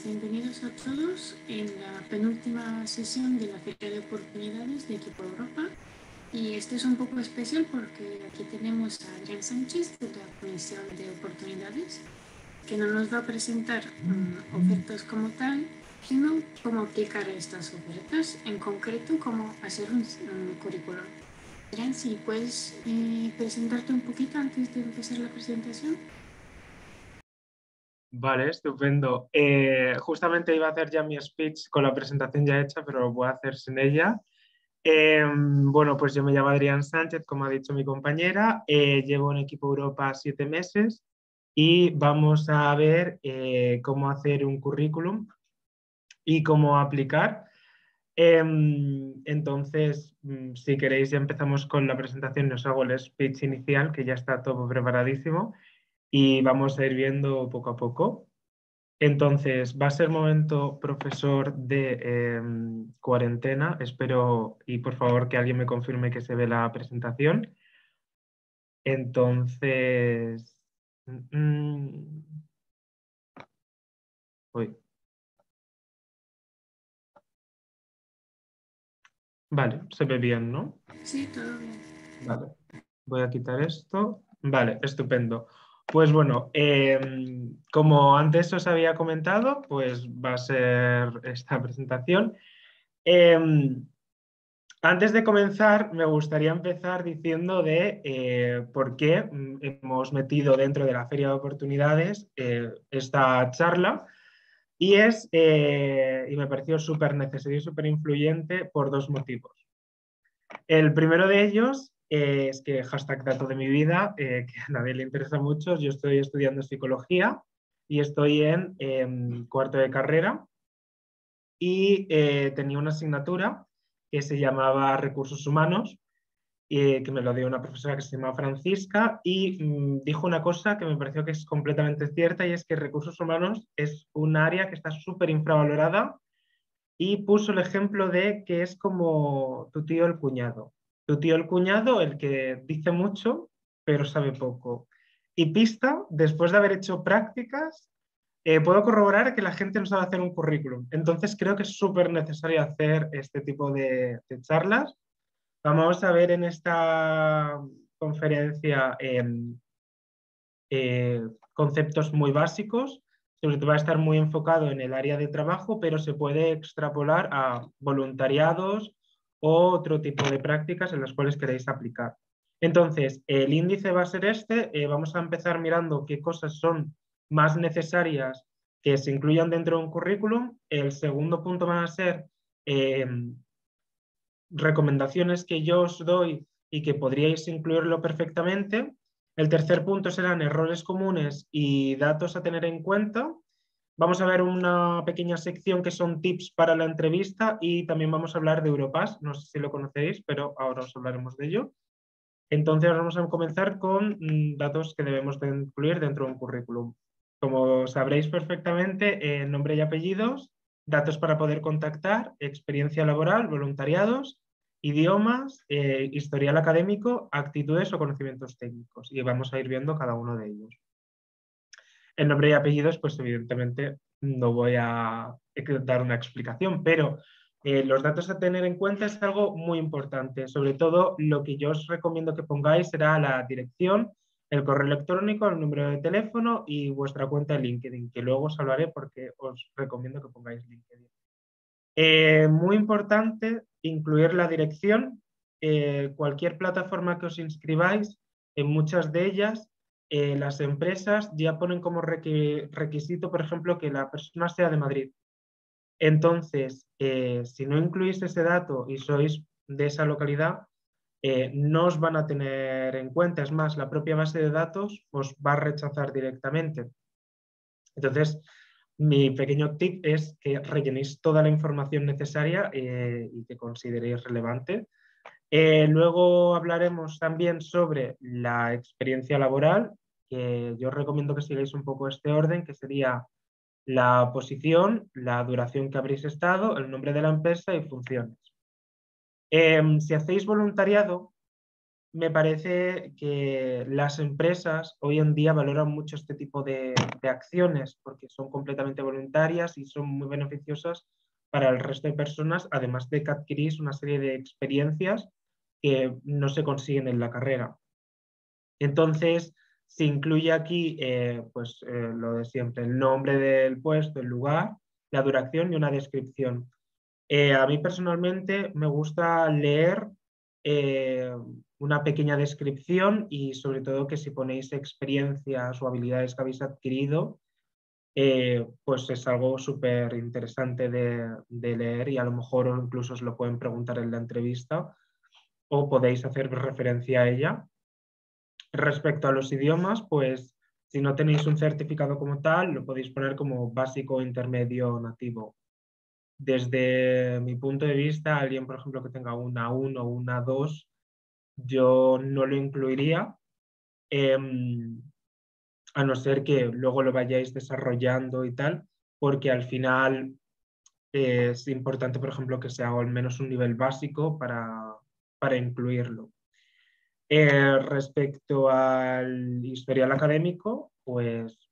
bienvenidos a todos en la penúltima sesión de la Feria de Oportunidades de Equipo Europa. Y este es un poco especial porque aquí tenemos a Adrián Sánchez de la Comisión de Oportunidades, que no nos va a presentar ofertas como tal, sino cómo aplicar estas ofertas, en concreto cómo hacer un currículum. Adrián, si puedes presentarte un poquito antes de empezar la presentación. Vale, estupendo. Justamente iba a hacer ya mi speech con la presentación ya hecha, pero lo voy a hacer sin ella. Bueno, pues yo me llamo Adrián Sánchez, como ha dicho mi compañera. Llevo en Equipo Europa 7 meses y vamos a ver cómo hacer un currículum y cómo aplicar. Entonces, si queréis, ya empezamos con la presentación. Os hago el speech inicial, que ya está todo preparadísimo, y vamos a ir viendo poco a poco. Entonces, va a ser momento, profesor, de cuarentena. Espero y por favor que alguien me confirme que se ve la presentación. Entonces, uy. Vale, se ve bien, ¿no? Sí, todo bien. Vale, voy a quitar esto. Vale, estupendo. Pues bueno, como antes os había comentado, pues va a ser esta presentación. Antes de comenzar, me gustaría empezar diciendo de por qué hemos metido dentro de la Feria de Oportunidades esta charla. Y me pareció súper necesario y súper influyente por dos motivos. El primero de ellos es que hashtag dato de mi vida, que a nadie le interesa mucho. Yo estoy estudiando psicología y estoy en cuarto de carrera y tenía una asignatura que se llamaba Recursos Humanos, que me lo dio una profesora que se llama Francisca y dijo una cosa que me pareció que es completamente cierta, y es que recursos humanos es un área que está súper infravalorada, y puso el ejemplo de que es como tu tío el cuñado. Tu tío el cuñado, el que dice mucho, pero sabe poco. Y pista, después de haber hecho prácticas, puedo corroborar que la gente no sabe hacer un currículum. Entonces creo que es súper necesario hacer este tipo de charlas. Vamos a ver en esta conferencia conceptos muy básicos. Sobre todo va a estar muy enfocado en el área de trabajo, pero se puede extrapolar a voluntariados o otro tipo de prácticas en las cuales queréis aplicar. Entonces, el índice va a ser este. Vamos a empezar mirando qué cosas son más necesarias que se incluyan dentro de un currículum. El segundo punto van a ser recomendaciones que yo os doy y que podríais incluirlo perfectamente. El tercer punto serán errores comunes y datos a tener en cuenta. Vamos a ver una pequeña sección que son tips para la entrevista, y también vamos a hablar de Europass. No sé si lo conocéis, pero ahora os hablaremos de ello. Entonces vamos a comenzar con datos que debemos de incluir dentro de un currículum. Como sabréis perfectamente, nombre y apellidos, datos para poder contactar, experiencia laboral, voluntariados, idiomas, historial académico, actitudes o conocimientos técnicos. Y vamos a ir viendo cada uno de ellos. El nombre y apellidos, pues evidentemente no voy a dar una explicación, pero los datos a tener en cuenta es algo muy importante. Sobre todo, lo que yo os recomiendo que pongáis será la dirección, el correo electrónico, el número de teléfono y vuestra cuenta de LinkedIn, que luego os hablaré porque os recomiendo que pongáis LinkedIn. Muy importante incluir la dirección. Cualquier plataforma que os inscribáis, en muchas de ellas, las empresas ya ponen como requisito, por ejemplo, que la persona sea de Madrid. Entonces, si no incluís ese dato y sois de esa localidad, no os van a tener en cuenta. Es más, la propia base de datos os va a rechazar directamente. Entonces, mi pequeño tip es que rellenéis toda la información necesaria y que consideréis relevante. Luego hablaremos también sobre la experiencia laboral, que yo os recomiendo que sigáis un poco este orden, que sería la posición, la duración que habréis estado, el nombre de la empresa y funciones. Si hacéis voluntariado, me parece que las empresas hoy en día valoran mucho este tipo de acciones porque son completamente voluntarias y son muy beneficiosas para el resto de personas, además de que adquirís una serie de experiencias que no se consiguen en la carrera. Entonces, se incluye aquí pues, lo de siempre, el nombre del puesto, el lugar, la duración y una descripción. A mí personalmente me gusta leer eh, una pequeña descripción y sobre todo que si ponéis experiencias o habilidades que habéis adquirido, pues es algo súper interesante de leer y a lo mejor incluso os lo pueden preguntar en la entrevista o podéis hacer referencia a ella. Respecto a los idiomas, pues si no tenéis un certificado como tal, lo podéis poner como básico, intermedio, nativo. Desde mi punto de vista, alguien, por ejemplo, que tenga una 1 o una 2, yo no lo incluiría, eh, a no ser que luego lo vayáis desarrollando y tal, porque al final es importante, por ejemplo, que sea al menos un nivel básico para incluirlo. Respecto al historial académico, pues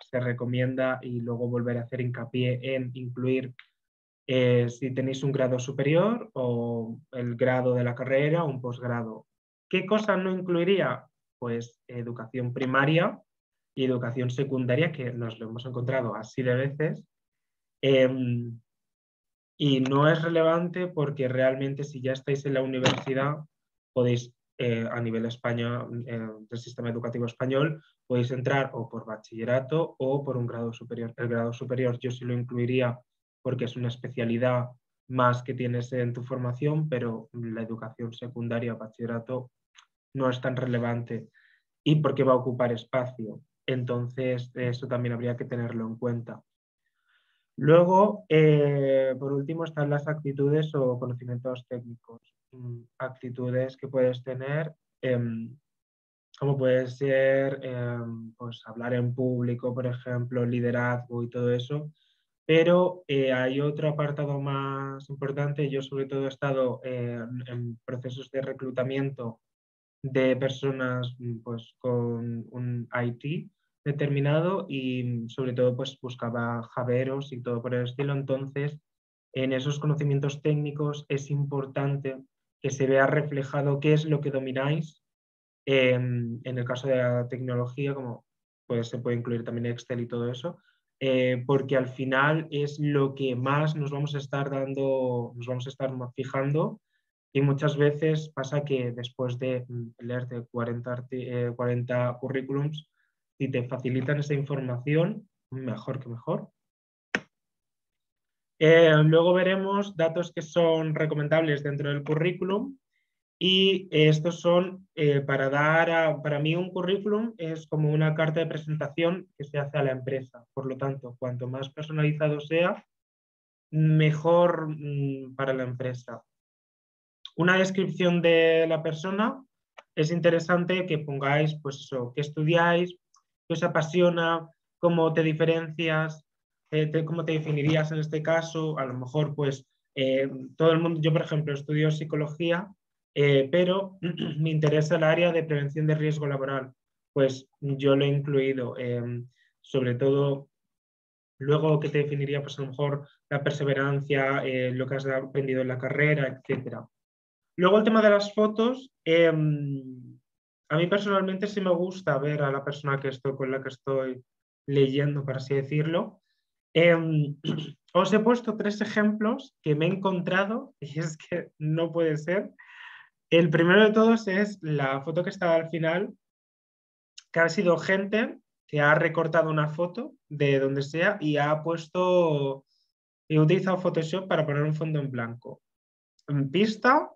se recomienda y luego volver a hacer hincapié en incluir si tenéis un grado superior o el grado de la carrera o un posgrado. ¿Qué cosas no incluiría? Pues educación primaria y educación secundaria, que nos lo hemos encontrado así de veces. Y no es relevante porque realmente si ya estáis en la universidad, podéis, a nivel España, del sistema educativo español, podéis entrar o por bachillerato o por un grado superior. El grado superior yo sí lo incluiría porque es una especialidad más que tienes en tu formación, pero la educación secundaria o bachillerato no es tan relevante y porque va a ocupar espacio. Entonces, eso también habría que tenerlo en cuenta. Luego, por último, están las actitudes o conocimientos técnicos. Actitudes que puedes tener, como puede ser pues, hablar en público, por ejemplo, liderazgo y todo eso. Pero hay otro apartado más importante. Yo sobre todo he estado en procesos de reclutamiento de personas pues, con un IT determinado y sobre todo pues buscaba javeros y todo por el estilo. Entonces, en esos conocimientos técnicos es importante que se vea reflejado qué es lo que domináis. En el caso de la tecnología, como pues, se puede incluir también Excel y todo eso, porque al final es lo que más nos vamos a estar dando, nos vamos a estar fijando y muchas veces pasa que después de leerte 40 currículums, si te facilitan esa información, mejor que mejor. Luego veremos datos que son recomendables dentro del currículum y estos son para mí un currículum es como una carta de presentación que se hace a la empresa. Por lo tanto, cuanto más personalizado sea, mejor para la empresa. Una descripción de la persona, es interesante que pongáis, pues eso, qué estudiáis, qué os apasiona, cómo te diferencias, cómo te definirías en este caso. A lo mejor, pues, todo el mundo, yo por ejemplo estudio psicología, pero me interesa el área de prevención de riesgo laboral. Pues yo lo he incluido, sobre todo. Luego, ¿qué te definiría? Pues a lo mejor la perseverancia, lo que has aprendido en la carrera, etcétera. Luego el tema de las fotos, a mí personalmente sí me gusta ver a la persona que estoy, con la que estoy leyendo, por así decirlo. Os he puesto 3 ejemplos que me he encontrado y es que no puede ser. El primero de todos es la foto que está al final, que ha sido gente que ha recortado una foto de donde sea y ha puesto, y ha utilizado Photoshop para poner un fondo en blanco. En pista,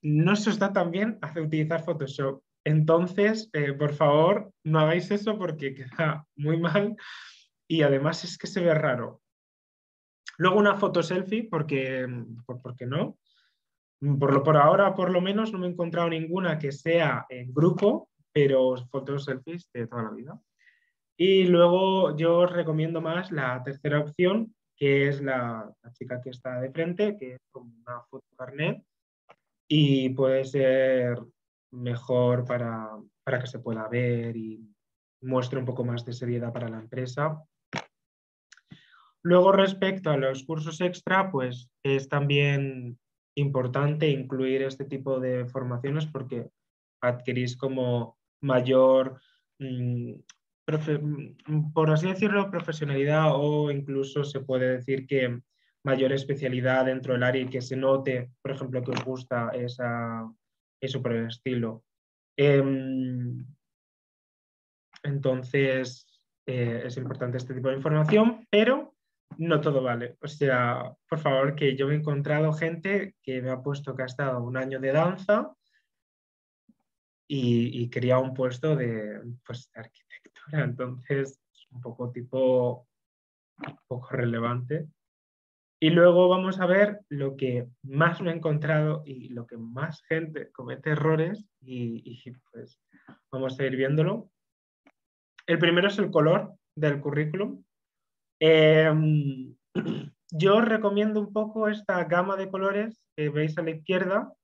no se os da tan bien hacer utilizar Photoshop. Entonces, por favor, no hagáis eso porque queda muy mal y además es que se ve raro. Luego una foto selfie, porque no. Por ahora, por lo menos, no me he encontrado ninguna que sea en grupo, pero fotos selfies de toda la vida. Y luego yo os recomiendo más la tercera opción, que es la chica que está de frente, que es como una foto carnet y puede ser mejor para que se pueda ver y muestre un poco más de seriedad para la empresa. Luego, respecto a los cursos extra, pues es también importante incluir este tipo de formaciones porque adquirís como mayor, por así decirlo, profesionalidad, o incluso se puede decir que mayor especialidad dentro del área y que se note, por ejemplo, que os gusta eso por el estilo. Entonces, es importante este tipo de información, pero no todo vale. O sea, por favor, que yo me he encontrado gente que me ha puesto que ha estado un año de danza y quería un puesto de, pues, de arquitectura. Entonces, es un poco poco relevante. Y luego vamos a ver lo que más me he encontrado y lo que más gente comete errores y pues vamos a ir viéndolo. El primero es el color del currículum. Yo os recomiendo un poco esta gama de colores que veis a la izquierda,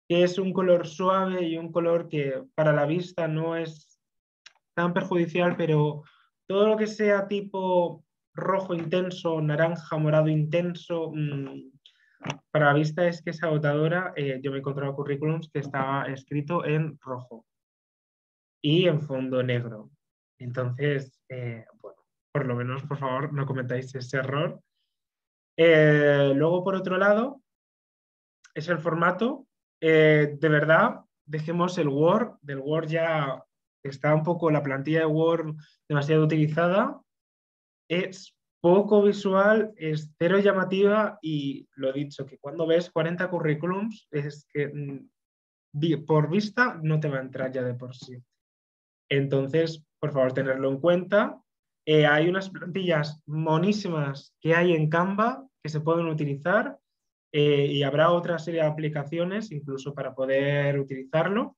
que es un color suave y un color que para la vista no es tan perjudicial, pero todo lo que sea tipo rojo intenso, naranja, morado intenso, para la vista es que es agotadora. Yo me he encontrado currículums que estaba escrito en rojo y en fondo negro. Entonces, bueno, por lo menos, por favor, no cometáis ese error. Luego, por otro lado, es el formato. De verdad, dejemos el Word. Del Word ya está un poco la plantilla de Word demasiado utilizada. Es poco visual, es cero llamativa y lo dicho, que cuando ves 40 currículums es que por vista no te va a entrar ya de por sí. Entonces, por favor, tenerlo en cuenta. Hay unas plantillas monísimas que hay en Canva que se pueden utilizar y habrá otra serie de aplicaciones incluso para poder utilizarlo.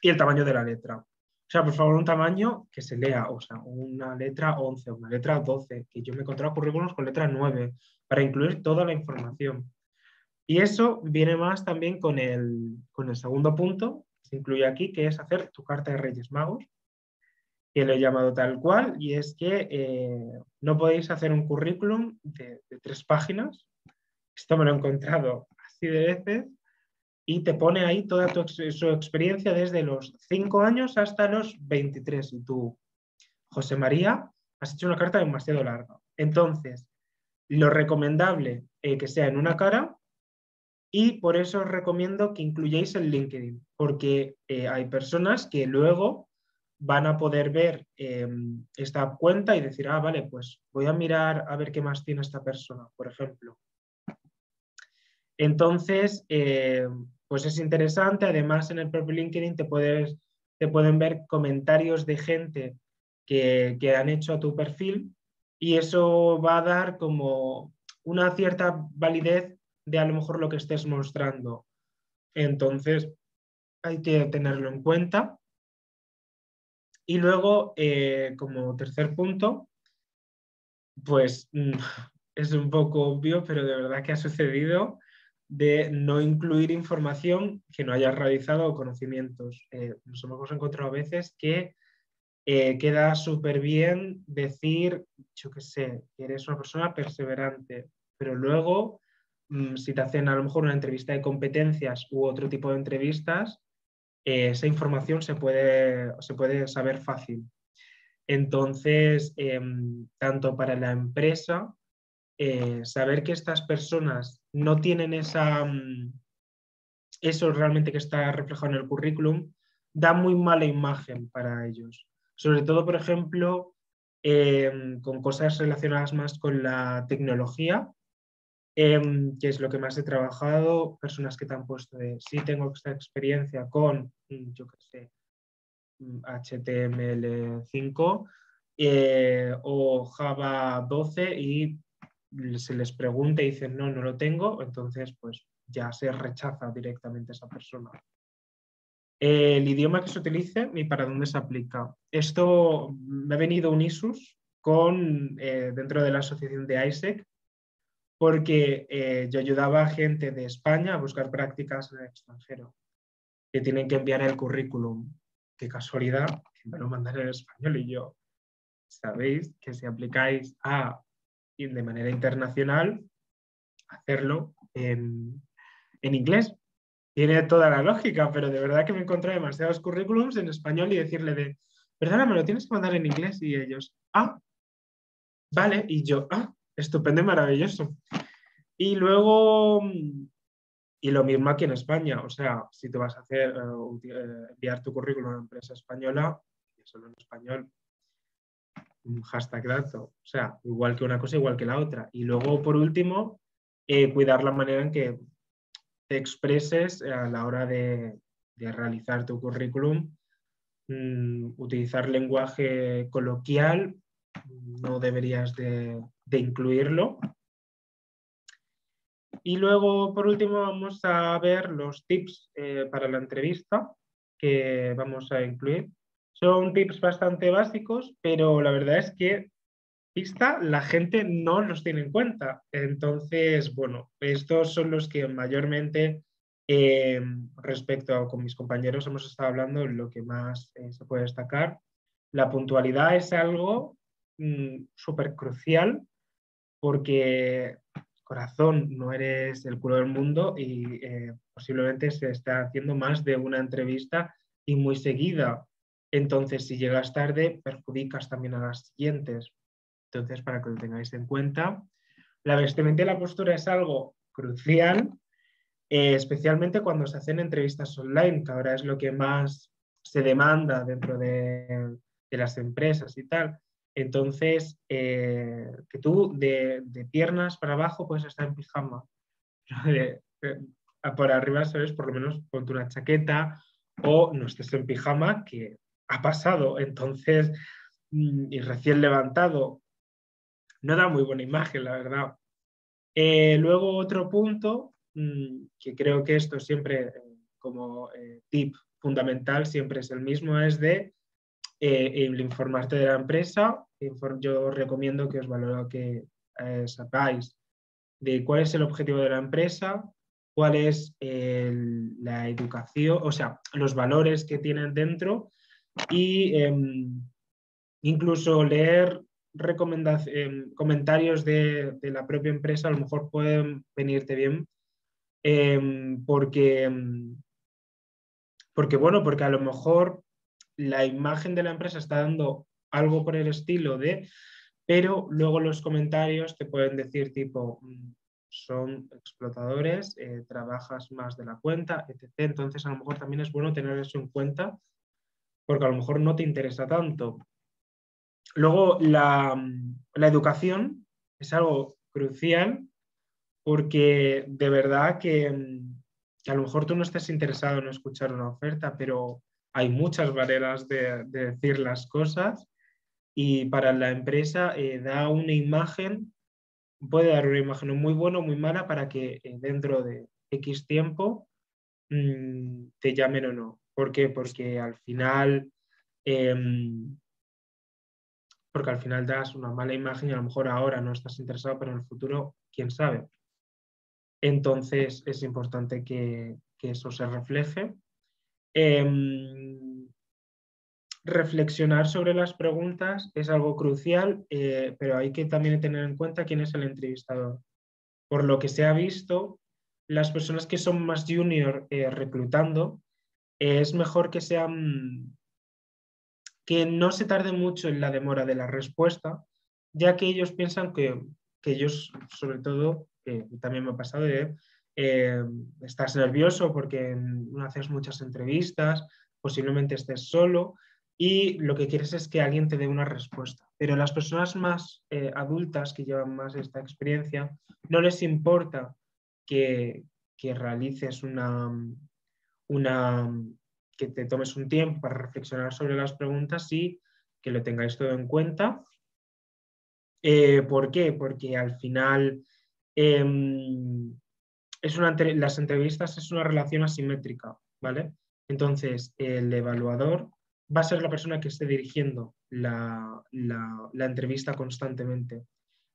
Y el tamaño de la letra. O sea, por favor, un tamaño que se lea, o sea, una letra 11, una letra 12, que yo me he encontrado currículos con letra 9, para incluir toda la información. Y eso viene más también con el segundo punto que se incluye aquí, que es hacer tu carta de Reyes Magos, que lo he llamado tal cual, y es que no podéis hacer un currículum de 3 páginas. Esto me lo he encontrado así de veces, y te pone ahí toda su experiencia desde los 5 años hasta los 23. Y tú, José María, has hecho una carta demasiado larga. Entonces, lo recomendable que sea en una cara, y por eso os recomiendo que incluyáis el LinkedIn, porque hay personas que luego van a poder ver esta cuenta y decir, ah, vale, pues voy a mirar a ver qué más tiene esta persona, por ejemplo. Entonces, pues es interesante. Además, en el propio LinkedIn te pueden ver comentarios de gente que han hecho a tu perfil, y eso va a dar como una cierta validez de a lo mejor lo que estés mostrando. Entonces, hay que tenerlo en cuenta. Y luego, como tercer punto, pues es un poco obvio, pero de verdad que ha sucedido, de no incluir información que no hayas realizado o conocimientos. Nos hemos encontrado a veces que queda súper bien decir, yo qué sé, que eres una persona perseverante, pero luego, si te hacen a lo mejor una entrevista de competencias u otro tipo de entrevistas, esa información se puede saber fácil. Entonces, tanto para la empresa, saber que estas personas no tienen eso realmente que está reflejado en el currículum, da muy mala imagen para ellos. Sobre todo, por ejemplo, con cosas relacionadas más con la tecnología, que es lo que más he trabajado, personas que te han puesto de, sí, tengo esta experiencia con, yo qué sé, HTML5 o Java 12, y se les pregunta y dicen, no, no lo tengo, entonces pues ya se rechaza directamente esa persona. El idioma que se utilice y para dónde se aplica. Esto me ha venido un ISUS dentro de la asociación de AIESEC, porque yo ayudaba a gente de España a buscar prácticas en el extranjero, que tienen que enviar el currículum. Qué casualidad, que me lo mandan en español y yo, sabéis que si aplicáis de manera internacional, hacerlo en inglés. Tiene toda la lógica, pero de verdad que me encontré demasiados currículums en español y decirle perdona, me lo tienes que mandar en inglés. Y ellos, vale. Y yo, estupendo y maravilloso. Y luego, y lo mismo aquí en España, o sea, si te vas a hacer, enviar tu currículum a una empresa española, solo en español, hashtag dato, o sea, igual que una cosa, igual que la otra. Y luego, por último, cuidar la manera en que te expreses a la hora de realizar tu currículum, utilizar lenguaje coloquial, no deberías de incluirlo. Y luego, por último, vamos a ver los tips para la entrevista que vamos a incluir. Son tips bastante básicos, pero la verdad es que la gente no los tiene en cuenta. Entonces, bueno, estos son los que mayormente, respecto a con mis compañeros hemos estado hablando, lo que más se puede destacar. La puntualidad es algo súper crucial porque, corazón, no eres el culo del mundo y posiblemente se está haciendo más de una entrevista y muy seguida. Entonces, si llegas tarde, perjudicas también a las siguientes. Entonces, para que lo tengáis en cuenta, la vestimenta y la postura es algo crucial, especialmente cuando se hacen entrevistas online, que ahora es lo que más se demanda dentro de las empresas y tal. Entonces, que tú de piernas para abajo puedes estar en pijama, por arriba, ¿sabes? Por lo menos ponte una chaqueta o no estés en pijama, que ha pasado. Entonces, y recién levantado, no da muy buena imagen, la verdad. Luego otro punto, que creo que esto siempre como tip fundamental siempre es el mismo, es de el informarte de la empresa. Yo recomiendo que os valoro que sepáis de cuál es el objetivo de la empresa, cuál es la educación, o sea, los valores que tienen dentro y incluso leer comentarios de la propia empresa a lo mejor pueden venirte bien, porque, porque a lo mejor la imagen de la empresa está dando algo por el estilo pero luego los comentarios te pueden decir tipo, son explotadores, trabajas más de la cuenta, etc. Entonces a lo mejor también es bueno tener eso en cuenta porque a lo mejor no te interesa tanto. Luego, la educación es algo crucial porque de verdad que a lo mejor tú no estés interesado en escuchar una oferta, pero hay muchas maneras de decir las cosas y para la empresa da una imagen, puede dar una imagen muy buena o muy mala para que dentro de X tiempo te llamen o no. ¿Por qué? Em, porque al final das una mala imagen y a lo mejor ahora no estás interesado, pero en el futuro, quién sabe. Entonces es importante que eso se refleje. Reflexionar sobre las preguntas es algo crucial, pero hay que también tener en cuenta quién es el entrevistador. Por lo que se ha visto, las personas que son más junior reclutando, es mejor que no se tarde mucho en la demora de la respuesta, ya que ellos piensan que ellos, sobre todo, también me ha pasado estás nervioso porque no haces muchas entrevistas, posiblemente estés solo y lo que quieres es que alguien te dé una respuesta. Pero las personas más adultas que llevan más esta experiencia, no les importa que realices una que te tomes un tiempo para reflexionar sobre las preguntas y que lo tengáis todo en cuenta. ¿Por qué? Porque al final las entrevistas es una relación asimétrica, ¿vale? Entonces, el evaluador va a ser la persona que esté dirigiendo la entrevista constantemente.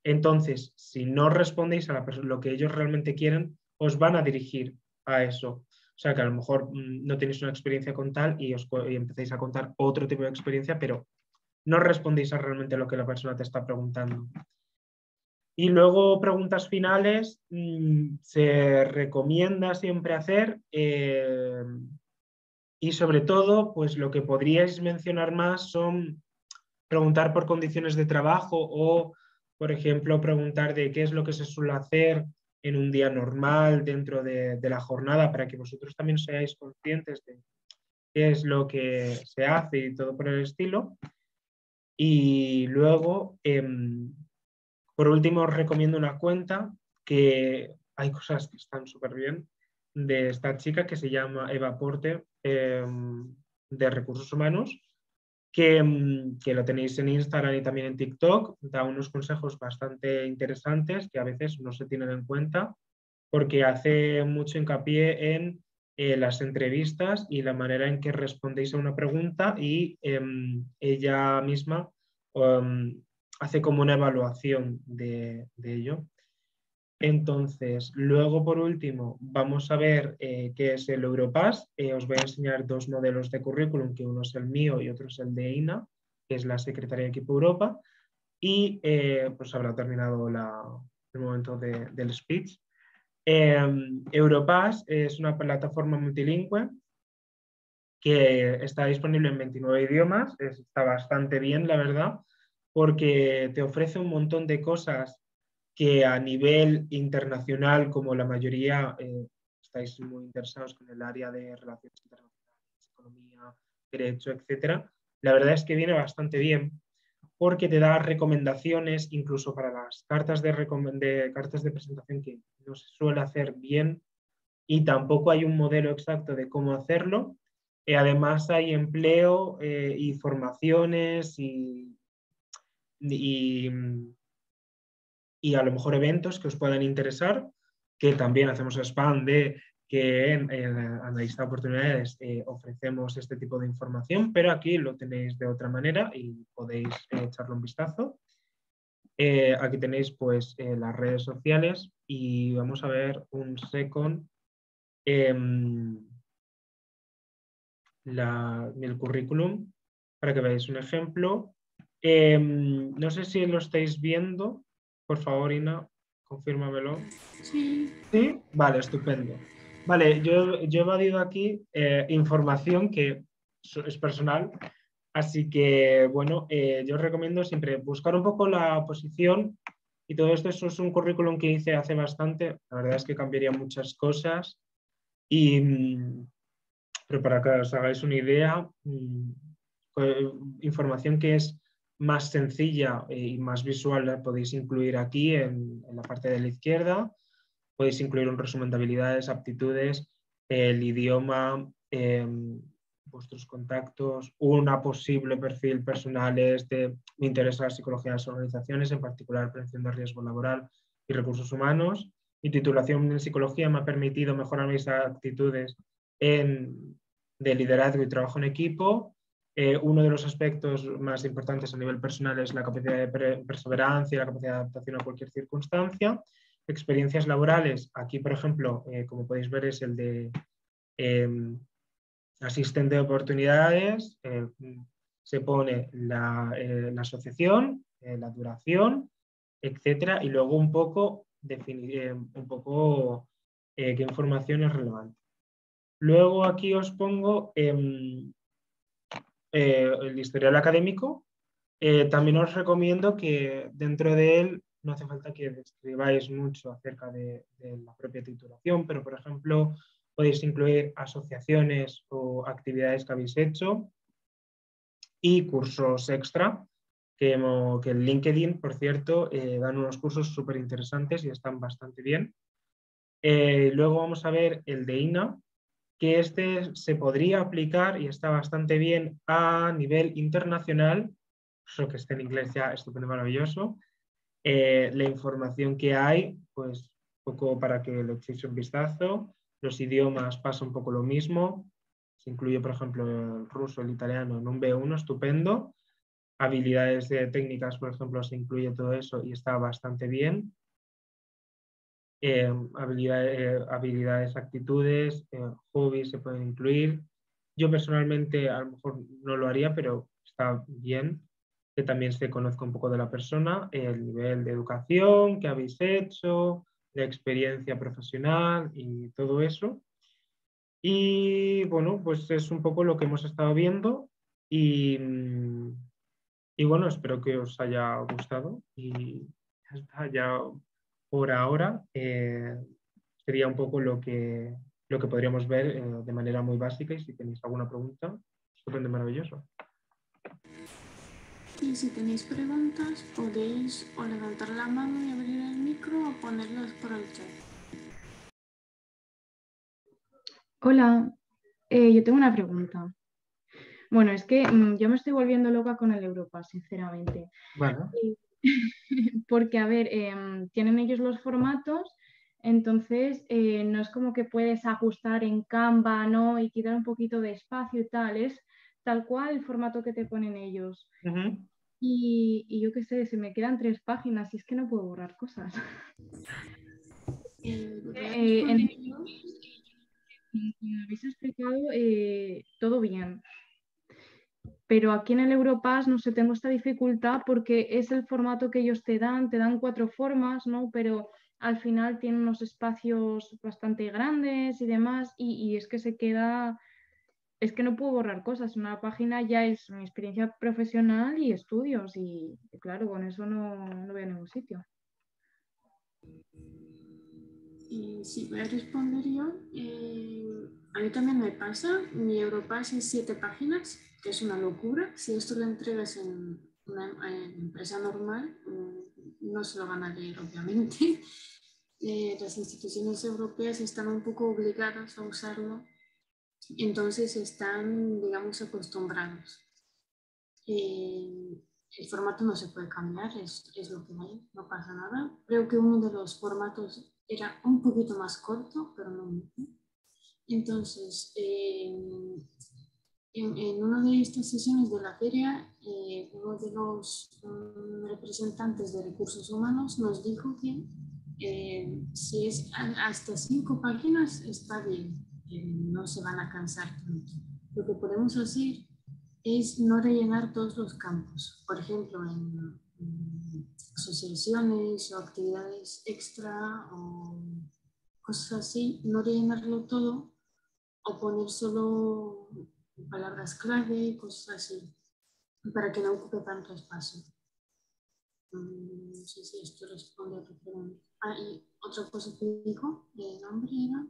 Entonces, si no respondéis a lo que ellos realmente quieren, os van a dirigir a eso. O sea, que a lo mejor no tenéis una experiencia con tal y empezáis a contar otro tipo de experiencia, pero no respondéis a realmente lo que la persona te está preguntando. Y luego preguntas finales se recomienda siempre hacer y sobre todo, pues lo que podríais mencionar más son preguntar por condiciones de trabajo o, por ejemplo, preguntar de qué es lo que se suele hacer en un día normal dentro de la jornada para que vosotros también seáis conscientes de qué es lo que se hace y todo por el estilo. Y luego, por último, os recomiendo una cuenta que hay cosas que están súper bien de esta chica que se llama Eva Porte, de Recursos Humanos, que lo tenéis en Instagram y también en TikTok. Da unos consejos bastante interesantes que a veces no se tienen en cuenta porque hace mucho hincapié en las entrevistas y la manera en que respondéis a una pregunta y ella misma hace como una evaluación de ello. Entonces, luego por último, vamos a ver qué es el Europass. Os voy a enseñar dos modelos de currículum, que uno es el mío y otro es el de INA, que es la Secretaría de Equipo Europa. Y pues habrá terminado el momento del speech. Europass es una plataforma multilingüe que está disponible en 29 idiomas. Está bastante bien, la verdad, porque te ofrece un montón de cosas que a nivel internacional, como la mayoría estáis muy interesados con el área de relaciones internacionales, economía, derecho, etcétera, la verdad es que viene bastante bien porque te da recomendaciones incluso para las cartas cartas de presentación que no se suele hacer bien y tampoco hay un modelo exacto de cómo hacerlo. Además hay empleo y formaciones y, y a lo mejor eventos que os puedan interesar, que también hacemos spam de que en Analista de Oportunidades ofrecemos este tipo de información, pero aquí lo tenéis de otra manera y podéis echarle un vistazo. Aquí tenéis pues las redes sociales y vamos a ver un second el currículum para que veáis un ejemplo. No sé si lo estáis viendo. Por favor, Ina, confírmamelo. Sí. Sí, vale, estupendo. Vale, yo he evadido aquí información que es personal, así que bueno, yo os recomiendo siempre buscar un poco la posición y todo esto. Eso es un currículum que hice hace bastante, la verdad es que cambiaría muchas cosas, pero para que os hagáis una idea, información que es más sencilla y más visual la podéis incluir aquí en la parte de la izquierda. Podéis incluir un resumen de habilidades, aptitudes, el idioma, vuestros contactos, una posible perfil personal me interesa la psicología de las organizaciones, en particular prevención de riesgo laboral y recursos humanos. Mi titulación en psicología me ha permitido mejorar mis actitudes de liderazgo y trabajo en equipo. Uno de los aspectos más importantes a nivel personal es la capacidad de perseverancia y la capacidad de adaptación a cualquier circunstancia. Experiencias laborales, aquí por ejemplo, como podéis ver, es el de asistente de oportunidades, se pone la asociación, la duración, etcétera, y luego un poco definir qué información es relevante. Luego aquí os pongo el historial académico. También os recomiendo que dentro de él no hace falta que escribáis mucho acerca de la propia titulación, pero por ejemplo podéis incluir asociaciones o actividades que habéis hecho y cursos extra, que en LinkedIn, por cierto, dan unos cursos súper interesantes y están bastante bien. Luego vamos a ver el de INA, que este se podría aplicar y está bastante bien a nivel internacional, eso que esté en inglés ya estupendo, maravilloso. La información que hay, pues un poco para que le echéis un vistazo. Los idiomas pasa un poco lo mismo. Se incluye, por ejemplo, el ruso, el italiano en un B1, estupendo. habilidades técnicas, por ejemplo, se incluye todo eso y está bastante bien. Habilidades, actitudes, hobbies se pueden incluir. Yo personalmente a lo mejor no lo haría, pero está bien que también se conozca un poco de la persona, el nivel de educación que habéis hecho, de experiencia profesional y todo eso. Y bueno, pues es un poco lo que hemos estado viendo y bueno, espero que os haya gustado y ya está, ya por ahora sería un poco lo que podríamos ver de manera muy básica y si tenéis alguna pregunta, estupendo, maravilloso. Y si tenéis preguntas, podéis o levantar la mano y abrir el micro o ponerlas por el chat. Hola, yo tengo una pregunta. Bueno, es que yo me estoy volviendo loca con el Europass, sinceramente. Bueno. Porque, a ver, tienen ellos los formatos, entonces no es como que puedes ajustar en Canva, ¿no? Y quitar un poquito de espacio y tal, es tal cual el formato que te ponen ellos. Y yo qué sé, se me quedan 3 páginas y es que no puedo borrar cosas. Me habéis explicado todo bien. Pero aquí en el Europass, no sé, tengo esta dificultad porque es el formato que ellos te dan 4 formas, ¿no? Pero al final tiene unos espacios bastante grandes y demás, y es que se queda, es que no puedo borrar cosas. Una página ya es mi experiencia profesional y estudios, y claro, con eso no voy a ningún sitio. Sí, voy a responder yo. A mí también me pasa. Mi Europass es 7 páginas, que es una locura. Si esto lo entregas en una empresa normal, no se lo van a leer, obviamente. Las instituciones europeas están un poco obligadas a usarlo, entonces están, digamos, acostumbrados. El formato no se puede cambiar, es lo que hay, no pasa nada. Creo que uno de los formatos era un poquito más corto, pero no mucho. Entonces, en una de estas sesiones de la feria, uno de los representantes de recursos humanos nos dijo que si es hasta 5 páginas está bien, no se van a cansar tanto. Lo que podemos hacer es no rellenar todos los campos. Por ejemplo, en asociaciones o actividades extra o cosas así, no rellenarlo todo o poner solo palabras clave, cosas así, para que no ocupe tanto espacio. No sé si esto responde a tu pregunta. Y otra cosa que dijo, el nombre era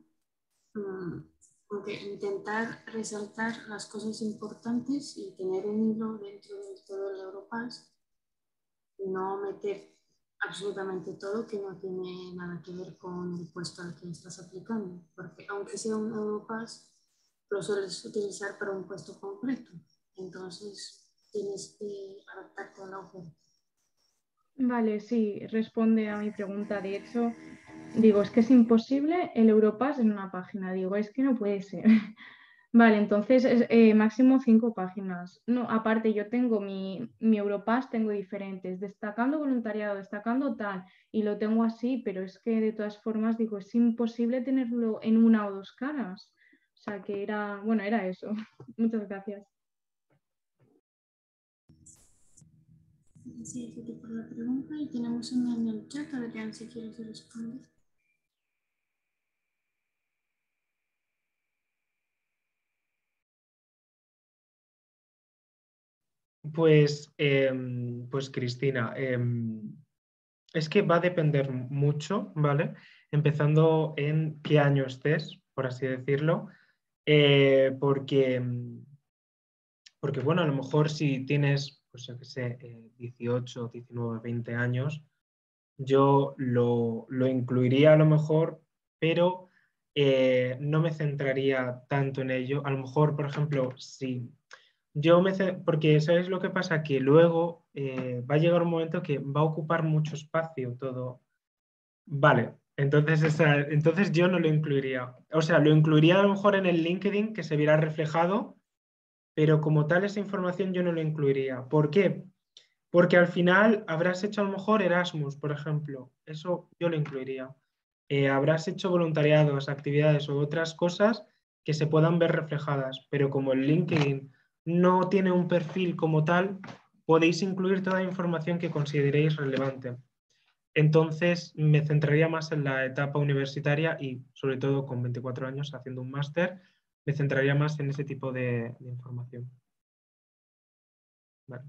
porque intentar resaltar las cosas importantes y tener un hilo dentro de todo el Europass y no meter absolutamente todo que no tiene nada que ver con el puesto al que estás aplicando, porque aunque sea un Europass, lo sueles utilizar para un puesto concreto, entonces tienes que adaptarte a la oferta. Vale, sí, responde a mi pregunta. De hecho, digo, es que es imposible el Europass en una página. Digo, es que no puede ser. Vale, entonces máximo 5 páginas. No, aparte yo tengo mi Europass, tengo diferentes, destacando voluntariado, destacando tal, y lo tengo así, pero es que de todas formas digo, es imposible tenerlo en una o 2 caras. O sea que era, bueno, era eso. Muchas gracias. Sí, gracias por la pregunta y tenemos una en el chat, Adrián, si quieres responder. Pues Cristina, es que va a depender mucho, ¿vale? Empezando en qué año estés, por así decirlo, porque, bueno, a lo mejor si tienes, pues yo qué sé, 18, 19, 20 años, yo lo incluiría a lo mejor, pero no me centraría tanto en ello. A lo mejor, por ejemplo, si porque ¿sabes lo que pasa? Que luego va a llegar un momento que va a ocupar mucho espacio todo. Vale, entonces yo no lo incluiría. O sea, lo incluiría a lo mejor en el LinkedIn, que se viera reflejado, pero como tal esa información yo no lo incluiría. ¿Por qué? Porque al final habrás hecho a lo mejor Erasmus, por ejemplo. Eso yo lo incluiría. Habrás hecho voluntariados, actividades u otras cosas que se puedan ver reflejadas. Pero como el LinkedIn no tiene un perfil como tal, podéis incluir toda la información que consideréis relevante. Entonces me centraría más en la etapa universitaria y sobre todo con 24 años haciendo un máster, me centraría más en ese tipo de información. Vale.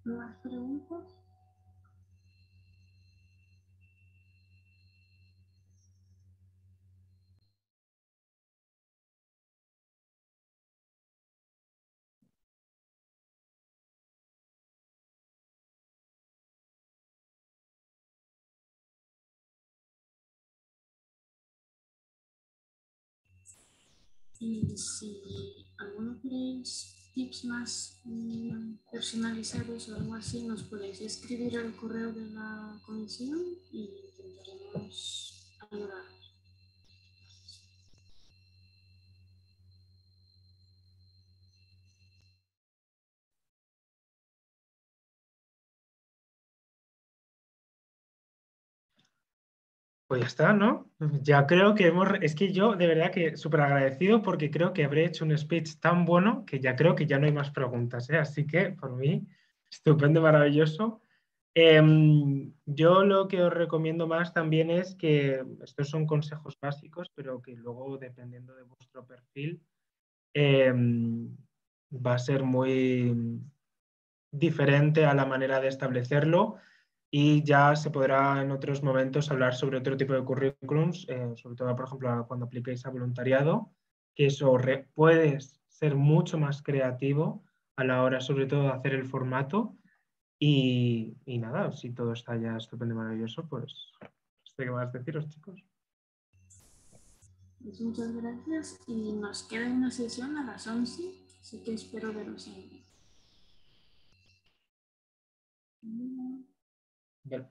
¿Más preguntas? Y si alguno queréis tips más personalizados o algo así, nos podéis escribir al correo de la comisión y intentaremos ayudar. Pues ya está, ¿no? Ya creo que es que yo de verdad que súper agradecido porque creo que habré hecho un speech tan bueno que ya creo que ya no hay más preguntas, ¿eh? Así que por mí, estupendo, maravilloso. Yo lo que os recomiendo más también es que estos son consejos básicos, pero que luego dependiendo de vuestro perfil va a ser muy diferente a la manera de establecerlo y ya se podrá en otros momentos hablar sobre otro tipo de currículums, sobre todo, por ejemplo, cuando apliquéis a voluntariado, que eso puedes ser mucho más creativo a la hora, sobre todo, de hacer el formato. Y nada, si todo está ya estupendo y maravilloso, pues no sé qué más deciros, chicos. Pues muchas gracias y nos queda una sesión a las 11, así que espero veros ahí. Bueno.